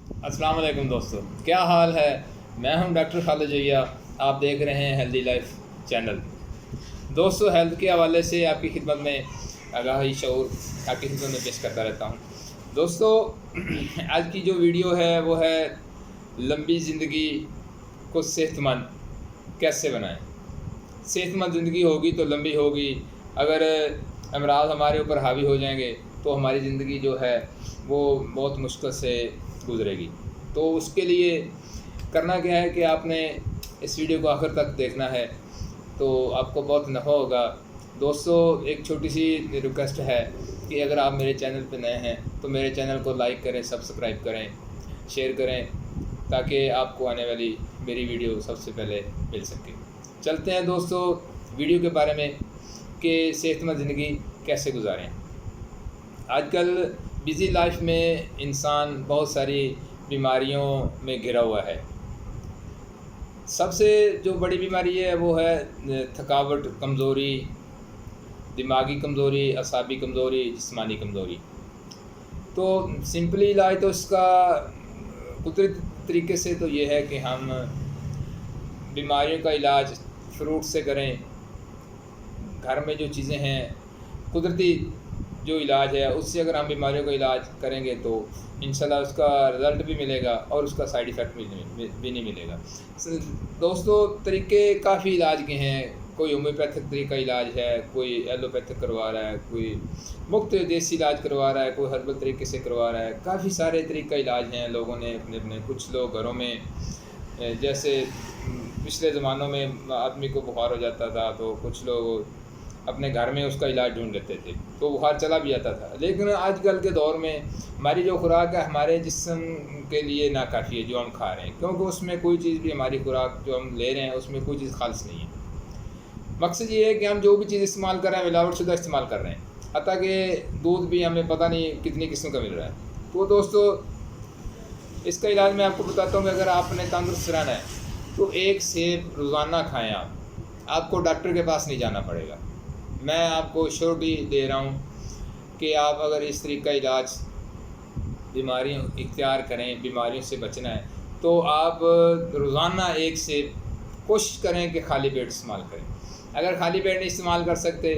अस्सलाम वालेकुम दोस्तों, क्या हाल है। मैं हूं डॉक्टर खालिद जैया। आप देख रहे हैं हेल्दी लाइफ चैनल। दोस्तों, हेल्थ के हवाले से आपकी खिदमत में आगाही शऊर आपकी खिदमत में पेश करता रहता हूं। दोस्तों, आज की जो वीडियो है वो है लंबी ज़िंदगी को सेहतमंद कैसे बनाएं। सेहतमंद ज़िंदगी होगी तो लंबी होगी। अगर अमराज हमारे ऊपर हावी हो जाएंगे तो हमारी ज़िंदगी जो है वो बहुत मुश्किल से गुजरेगी। तो उसके लिए करना क्या है कि आपने इस वीडियो को आखिर तक देखना है तो आपको बहुत नफ़ा होगा। दोस्तों, एक छोटी सी रिक्वेस्ट है कि अगर आप मेरे चैनल पर नए हैं तो मेरे चैनल को लाइक करें, सब्सक्राइब करें, शेयर करें, ताकि आपको आने वाली मेरी वीडियो सबसे पहले मिल सके। चलते हैं दोस्तों वीडियो के बारे में कि सेहतमंद ज़िंदगी कैसे गुजारें। आजकल बिज़ी लाइफ में इंसान बहुत सारी बीमारियों में घिरा हुआ है। सबसे जो बड़ी बीमारी है वो है थकावट, कमज़ोरी, दिमागी कमज़ोरी, असाबी कमज़ोरी, जिस्मानी कमज़ोरी। तो सिंपली इलाज तो इसका कुदरती तरीके से तो ये है कि हम बीमारियों का इलाज फ्रूट से करें। घर में जो चीज़ें हैं, कुदरती जो इलाज है उससे अगर हम बीमारियों का इलाज करेंगे तो इंशाल्लाह उसका रिज़ल्ट भी मिलेगा और उसका साइड इफ़ेक्ट भी नहीं मिलेगा। दोस्तों, तरीके काफ़ी इलाज के हैं। कोई होम्योपैथिक तरीका इलाज है, कोई एलोपैथिक करवा रहा है, कोई मुफ्त देसी इलाज करवा रहा है, कोई हर्बल तरीके से करवा रहा है। काफ़ी सारे तरीका इलाज हैं लोगों ने अपने अपने। कुछ लोग घरों में, जैसे पिछले ज़मानों में आदमी को बुखार हो जाता था तो कुछ लोग अपने घर में उसका इलाज ढूंढ लेते थे तो बुखार चला भी जाता था। लेकिन आजकल के दौर में हमारी जो खुराक है हमारे जिस्म के लिए नाकाफ़ी है जो हम खा रहे हैं, क्योंकि उसमें कोई चीज़ भी, हमारी खुराक जो हम ले रहे हैं उसमें कोई चीज़ खालिस नहीं है। मकसद ये है कि हम जो भी चीज़ इस्तेमाल कर रहे हैं मिलावट शुदा इस्तेमाल कर रहे हैं। हत्ता कि दूध भी हमें पता नहीं कितनी किस्म का मिल रहा है। तो दोस्तों, इसका इलाज मैं आपको बताता हूँ कि अगर आपने तंदुरुस्त रहना है तो एक सेब रोज़ाना खाएँ। आपको डॉक्टर के पास नहीं जाना पड़ेगा। मैं आपको श्योरिटी दे रहा हूँ कि आप अगर इस तरीके का इलाज बीमारियों इख्तियार करें, बीमारियों से बचना है, तो आप रोज़ाना एक सेब कोशिश करें कि खाली पेट इस्तेमाल करें। अगर खाली पेट नहीं इस्तेमाल कर सकते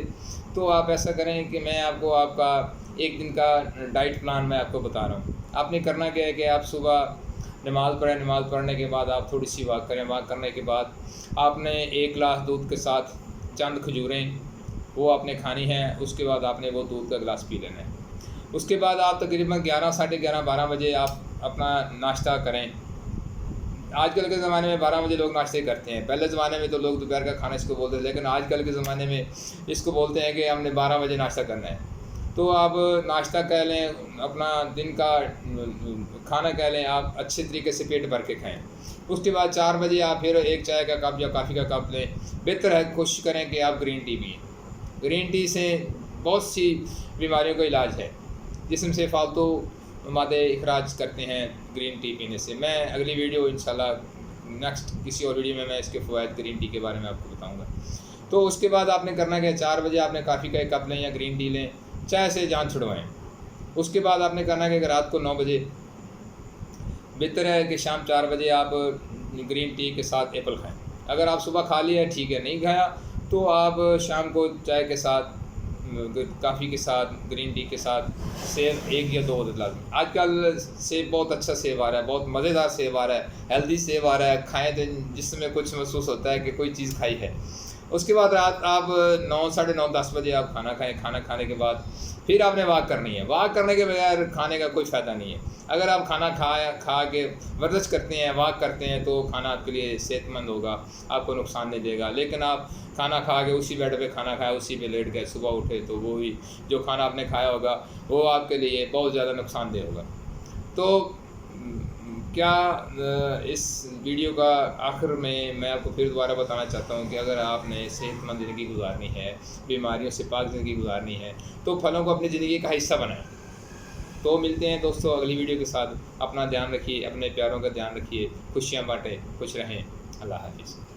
तो आप ऐसा करें कि मैं आपको आपका एक दिन का डाइट प्लान मैं आपको बता रहा हूँ। आपने करना क्या है कि आप सुबह नमाज़ पढ़ें, नमाज़ पढ़ने के बाद आप थोड़ी सी वॉक करें। वॉक करने के बाद आपने 1 गिलास दूध के साथ चंद खजूरें वो आपने खानी है। उसके बाद आपने वो दूध का गिलास पी लेना है। उसके बाद आप तकरीबन 11, साढ़े 11, 12 बजे आप अपना नाश्ता करें। आजकल के ज़माने में 12 बजे लोग नाश्ते करते हैं। पहले ज़माने में तो लोग दोपहर का खाना इसको बोलते थे, लेकिन आजकल के ज़माने में इसको बोलते हैं कि हमने 12 बजे नाश्ता करना है। तो आप नाश्ता कह लें, अपना दिन का खाना कह लें, आप अच्छे तरीके से पेट भर के खाएँ। उसके बाद 4 बजे आप फिर एक चाय का कप या कॉफ़ी का कप लें। बेहतर है कोशिश करें कि आप ग्रीन टी पिएँ। ग्रीन टी से बहुत सी बीमारियों का इलाज है। जिस्म से फालतू मादे इखराज करते हैं ग्रीन टी पीने से। मैं अगली वीडियो इंशाल्लाह नेक्स्ट किसी और वीडियो में मैं इसके फ़वाइद ग्रीन टी के बारे में आपको बताऊंगा। तो उसके बाद आपने करना क्या, 4 बजे आपने कॉफ़ी का एक कप लें या ग्रीन टी लें, चाय से जान छुड़वाएँ। उसके बाद आपने करना कि रात को 9 बजे, बेहतर है कि शाम 4 बजे आप ग्रीन टी के साथ एप्पल खाएँ। अगर आप सुबह खा लिया ठीक है, नहीं खाया तो आप शाम को चाय के साथ, कॉफ़ी के साथ, ग्रीन टी के साथ सेब 1 या 2 लाजमी। आजकल सेब बहुत अच्छा सेब आ रहा है, बहुत मज़ेदार सेब आ रहा है, हेल्दी सेब आ रहा है। खाएँ तो जिसमें कुछ महसूस होता है कि कोई चीज़ खाई है। उसके बाद रात आप 9, साढ़े 9, 10 बजे आप खाना खाएँ। खाना खाने के बाद फिर आपने वॉक करनी है। वॉक करने के बगैर खाने का कोई फ़ायदा नहीं है। अगर आप खाना खा के वर्जिश करते हैं, वॉक करते हैं, तो खाना आपके लिए सेहतमंद होगा, आपको नुकसान नहीं देगा। लेकिन आप खाना खा के उसी बेड पे खाना खाया, उसी पे लेट गए, सुबह उठे तो वो ही जो खाना आपने खाया होगा वो आपके लिए बहुत ज़्यादा नुकसानदेह होगा। तो क्या इस वीडियो का आखिर में मैं आपको फिर दोबारा बताना चाहता हूँ कि अगर आपने सेहतमंद ज़िंदगी गुजारनी है, बीमारियों से पाक ज़िंदगी गुजारनी है, तो फलों को अपनी ज़िंदगी का हिस्सा बनाएं। तो मिलते हैं दोस्तों अगली वीडियो के साथ। अपना ध्यान रखिए, अपने प्यारों का ध्यान रखिए, खुशियाँ बाँटें, खुश रहें। अल्लाह हाफ़िज़।